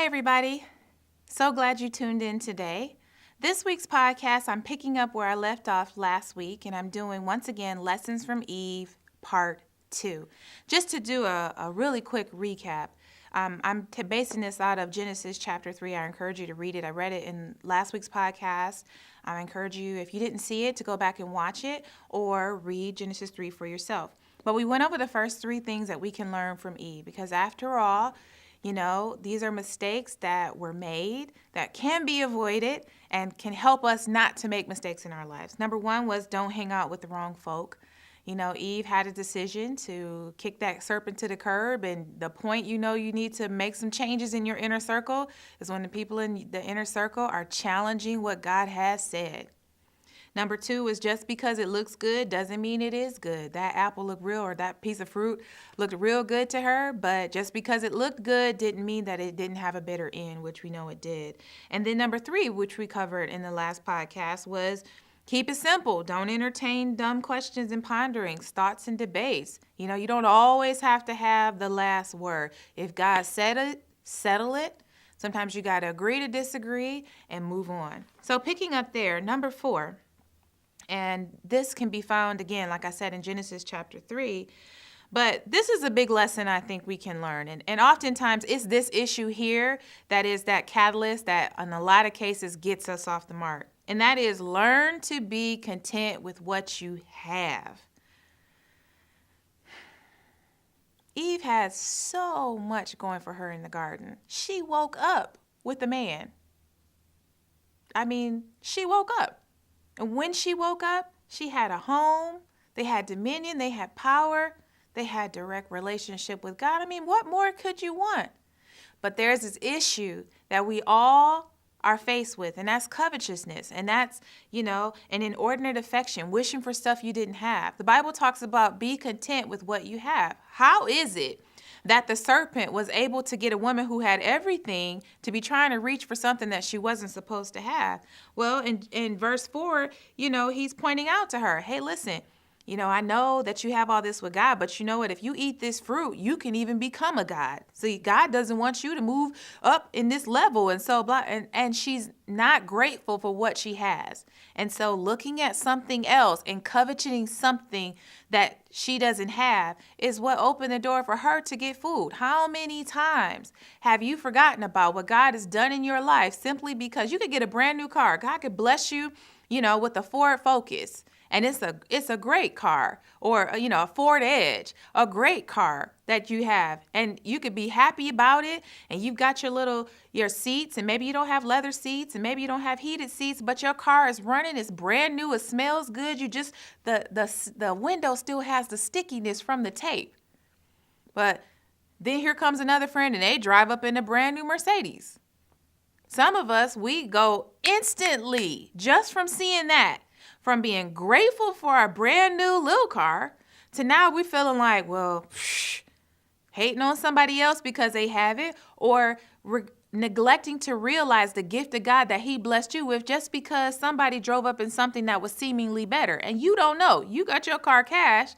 Hi, everybody. So glad you tuned in today. This week's podcast, I'm picking up where I left off last week, and I'm doing, once again, Lessons from Eve, Part 2. Just to do a really quick recap, I'm basing this out of Genesis chapter 3. I encourage you to read it. I read it in last week's podcast. I encourage you, if you didn't see it, to go back and watch it or read Genesis 3 for yourself. But we went over the first three things that we can learn from Eve, because after all, these are mistakes that were made that can be avoided and can help us not to make mistakes in our lives. Number one was don't hang out with the wrong folk. Eve had a decision to kick that serpent to the curb, and the point you need to make some changes in your inner circle is when the people in the inner circle are challenging what God has said. Number two is just because it looks good doesn't mean it is good. That apple looked real, or that piece of fruit looked real good to her, but just because it looked good didn't mean that it didn't have a bitter end, which we know it did. And then number three, which we covered in the last podcast, was keep it simple. Don't entertain dumb questions and ponderings, thoughts and debates. You don't always have to have the last word. If God said it, settle it. Sometimes you got to agree to disagree and move on. So picking up there, number 4. And this can be found, again, like I said, in Genesis chapter 3. But this is a big lesson I think we can learn. And oftentimes it's this issue here that is that catalyst that in a lot of cases gets us off the mark. And that is learn to be content with what you have. Eve had so much going for her in the garden. She woke up with a man. She woke up. And when she woke up, she had a home, they had dominion, they had power, they had direct relationship with God. What more could you want? But there's this issue that we all are faced with, and that's covetousness. And that's, an inordinate affection, wishing for stuff you didn't have. The Bible talks about be content with what you have. How is it that the serpent was able to get a woman who had everything to be trying to reach for something that she wasn't supposed to have? Well, in verse 4, he's pointing out to her, hey, listen, I know that you have all this with God, but you know what? If you eat this fruit, you can even become a God. See, God doesn't want you to move up in this level and so blah. And she's not grateful for what she has. And so looking at something else and coveting something that she doesn't have is what opened the door for her to get food. How many times have you forgotten about what God has done in your life simply because you could get a brand new car? God could bless you, with a Ford Focus. And it's a great car, or, a Ford Edge, a great car that you have. And you could be happy about it. And you've got your seats, and maybe you don't have leather seats, and maybe you don't have heated seats, but your car is running. It's brand new. It smells good. The window still has the stickiness from the tape. But then here comes another friend, and they drive up in a brand new Mercedes. Some of us, we go instantly just from seeing that. From being grateful for our brand new little car to now we're feeling like, hating on somebody else because they have it, or neglecting to realize the gift of God that he blessed you with just because somebody drove up in something that was seemingly better. And you don't know. You got your car cash.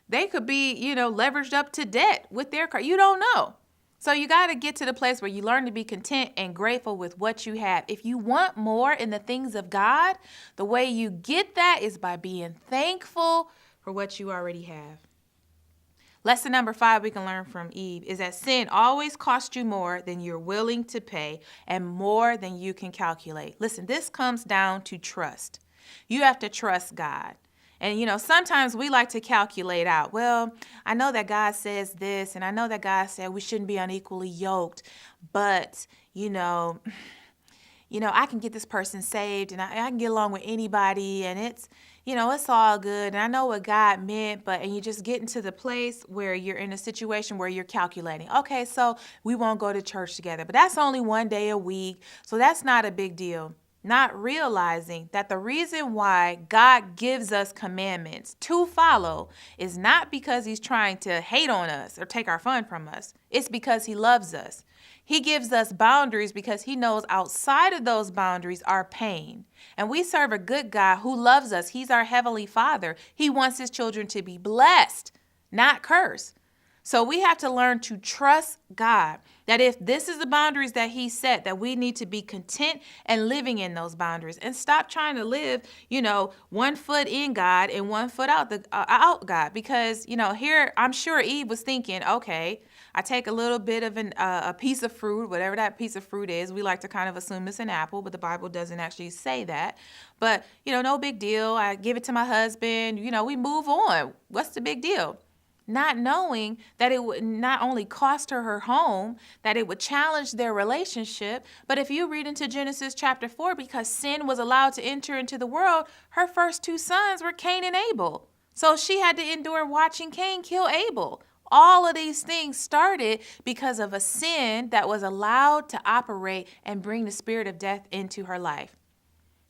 They could be, leveraged up to debt with their car. You don't know. So you got to get to the place where you learn to be content and grateful with what you have. If you want more in the things of God, the way you get that is by being thankful for what you already have. Lesson number 5 we can learn from Eve is that sin always costs you more than you're willing to pay and more than you can calculate. Listen, this comes down to trust. You have to trust God. And, sometimes we like to calculate out, well, I know that God says this, and I know that God said we shouldn't be unequally yoked, but, I can get this person saved, and I can get along with anybody, and it's all good, and I know what God meant, and you just get into the place where you're in a situation where you're calculating, okay, so we won't go to church together, but that's only one day a week, so that's not a big deal. Not realizing that the reason why God gives us commandments to follow is not because he's trying to hate on us or take our fun from us. It's because he loves us. He gives us boundaries because he knows outside of those boundaries are pain. And we serve a good God who loves us. He's our heavenly Father. He wants his children to be blessed, not cursed. So we have to learn to trust God. That if this is the boundaries that he set, that we need to be content and living in those boundaries and stop trying to live, 1 foot in God and 1 foot out God. Because, here I'm sure Eve was thinking, okay, I take a little bit of a piece of fruit, whatever that piece of fruit is. We like to kind of assume it's an apple, but the Bible doesn't actually say that. But, no big deal. I give it to my husband. We move on. What's the big deal? Not knowing that it would not only cost her home, that it would challenge their relationship. But if you read into Genesis chapter 4, because sin was allowed to enter into the world, her first 2 sons were Cain and Abel. So she had to endure watching Cain kill Abel. All of these things started because of a sin that was allowed to operate and bring the spirit of death into her life.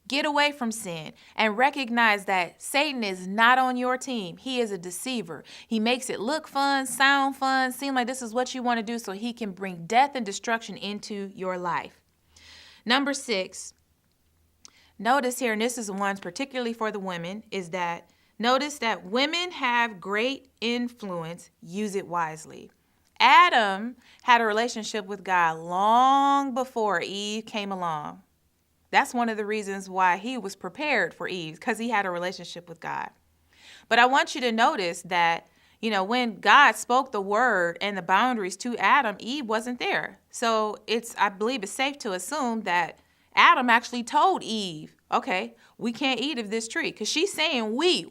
Get away from sin and recognize that Satan is not on your team. He is a deceiver. He makes it look fun, sound fun, seem like this is what you want to do so he can bring death and destruction into your life. Number 6, notice here, and this is one particularly for the women, is that notice that women have great influence. Use it wisely. Adam had a relationship with God long before Eve came along. That's one of the reasons why he was prepared for Eve, because he had a relationship with God. But I want you to notice that, when God spoke the word and the boundaries to Adam, Eve wasn't there. So I believe it's safe to assume that Adam actually told Eve, okay, we can't eat of this tree, because she's saying we.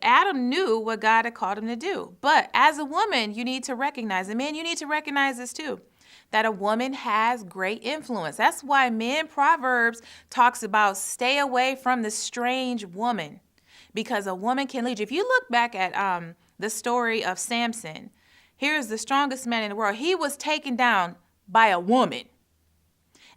Adam knew what God had called him to do. But as a woman, you need to recognize, and men, you need to recognize this too, that a woman has great influence. That's why Proverbs talks about stay away from the strange woman, because a woman can lead you. If you look back at the story of Samson, here's the strongest man in the world. He was taken down by a woman.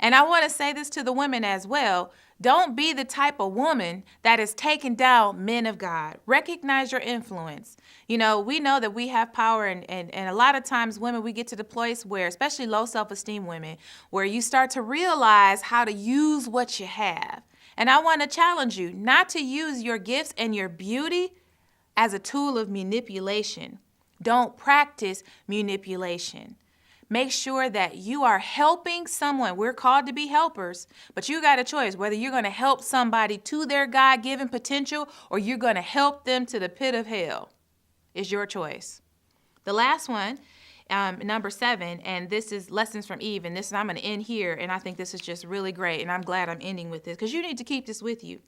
And I want to say this to the women as well. Don't be the type of woman that is taking down men of God. Recognize your influence. We know that we have power, and a lot of times women, we get to the place where, especially low self-esteem women, where you start to realize how to use what you have. And I want to challenge you not to use your gifts and your beauty as a tool of manipulation. Don't practice manipulation. Make sure that you are helping someone. We're called to be helpers, but you got a choice whether you're going to help somebody to their God-given potential or you're going to help them to the pit of hell. It's your choice. The last one, number 7, and this is Lessons from Eve, and I'm going to end here, and I think this is just really great, and I'm glad I'm ending with this because you need to keep this with you,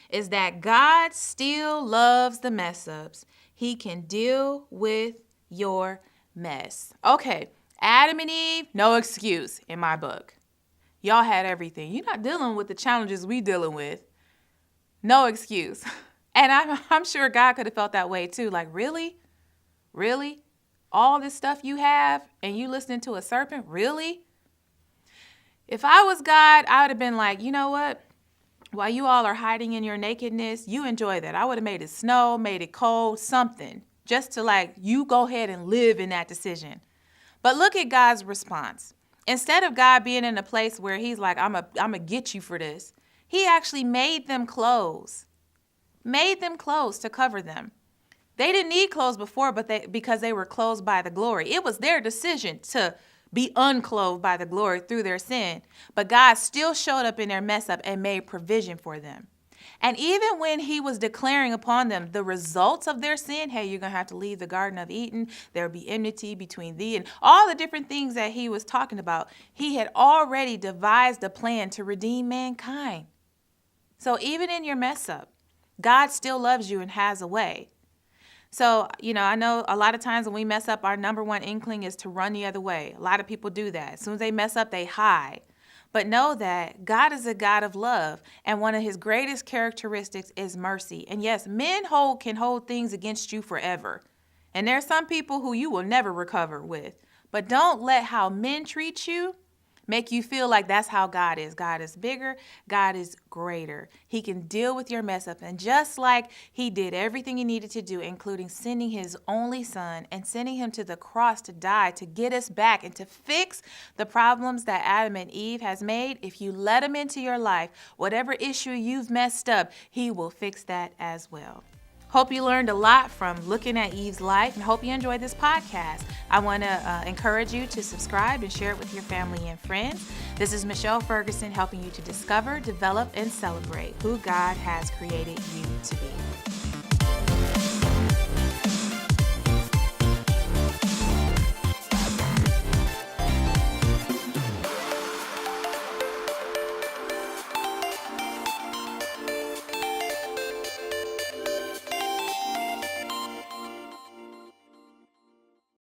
is that God still loves the mess-ups. He can deal with your mess. Okay. Adam and Eve, no excuse in my book. Y'all had everything. You're not dealing with the challenges we dealing with. No excuse. And I'm sure God could have felt that way too. Like, really? Really? All this stuff you have and you listening to a serpent? Really? If I was God, I would have been like, you know what? While you all are hiding in your nakedness, you enjoy that. I would have made it snow, made it cold, something. Just to you go ahead and live in that decision. But look at God's response. Instead of God being in a place where he's like, I'm a get you for this, he actually made them clothes. Made them clothes to cover them. They didn't need clothes before, because they were clothed by the glory. It was their decision to be unclothed by the glory through their sin. But God still showed up in their mess up and made provision for them. And even when he was declaring upon them the results of their sin, hey, you're going to have to leave the Garden of Eden. There'll be enmity between thee, and all the different things that he was talking about. He had already devised a plan to redeem mankind. So even in your mess up, God still loves you and has a way. So, I know a lot of times when we mess up, our number one inkling is to run the other way. A lot of people do that. As soon as they mess up, they hide. But know that God is a God of love, and one of his greatest characteristics is mercy. And yes, men can hold things against you forever. And there are some people who you will never recover with. But don't let how men treat you make you feel like that's how God is. God is bigger. God is greater. He can deal with your mess up. And just like he did everything he needed to do, including sending his only son and sending him to the cross to die, to get us back and to fix the problems that Adam and Eve has made, if you let him into your life, whatever issue you've messed up, he will fix that as well. Hope you learned a lot from looking at Eve's life, and hope you enjoyed this podcast. I want to encourage you to subscribe and share it with your family and friends. This is Michelle Ferguson helping you to discover, develop, and celebrate who God has created you to be.